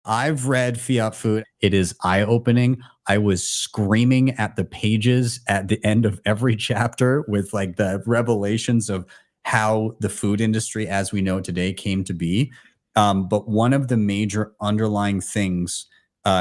I've read Fiat Food. It is eye-opening. I was screaming at the pages at the end of every chapter with like the revelations of how the food industry as we know it today came to be. But one of the major underlying things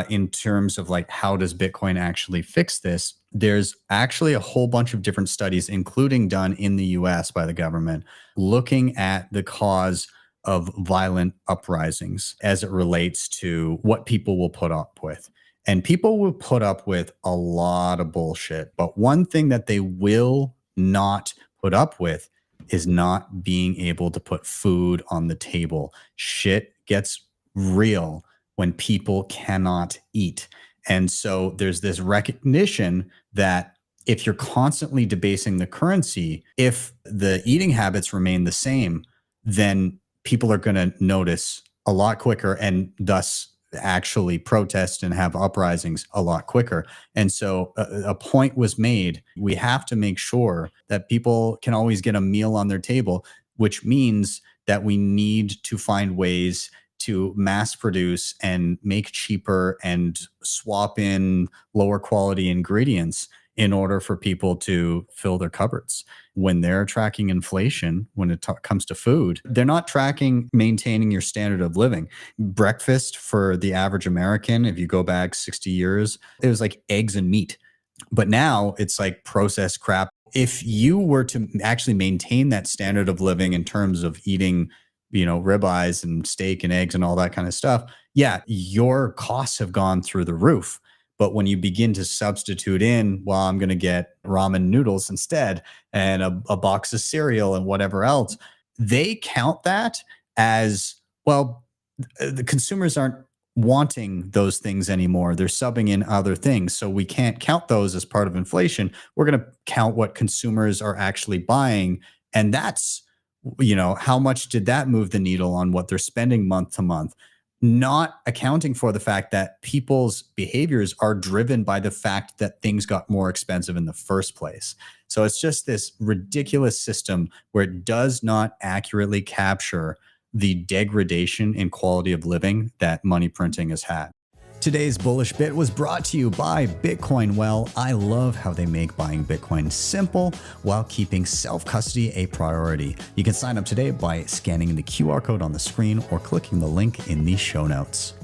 in terms of like how does Bitcoin actually fix this, there's actually a whole bunch of different studies, including done in the US by the government, looking at the cause of violent uprisings as it relates to what people will put up with. And people will put up with a lot of bullshit. But one thing that they will not put up with is not being able to put food on the table. Shit gets real when people cannot eat. And so there's this recognition that if you're constantly debasing the currency, if the eating habits remain the same, then people are going to notice a lot quicker and thus actually protest and have uprisings a lot quicker. And so a point was made. We have to make sure that people can always get a meal on their table, which means that we need to find ways to mass produce and make cheaper and swap in lower quality ingredients in order for people to fill their cupboards. When they're tracking inflation, when it comes to food, they're not tracking maintaining your standard of living. Breakfast for the average American, if you go back 60 years, it was like eggs and meat. But now it's like processed crap. If you were to actually maintain that standard of living in terms of eating, ribeyes and steak and eggs and all that kind of stuff, yeah, your costs have gone through the roof. But when you begin to substitute in, well, I'm going to get ramen noodles instead and a box of cereal and whatever else, they count that as, well, the consumers aren't wanting those things anymore. They're subbing in other things. So we can't count those as part of inflation. We're going to count what consumers are actually buying. And that's, how much did that move the needle on what they're spending month to month? Not accounting for the fact that people's behaviors are driven by the fact that things got more expensive in the first place. So it's just this ridiculous system where it does not accurately capture the degradation in quality of living that money printing has had. Today's Bullish Bit was brought to you by Bitcoin. Well, I love how they make buying Bitcoin simple while keeping self-custody a priority. You can sign up today by scanning the QR code on the screen or clicking the link in the show notes.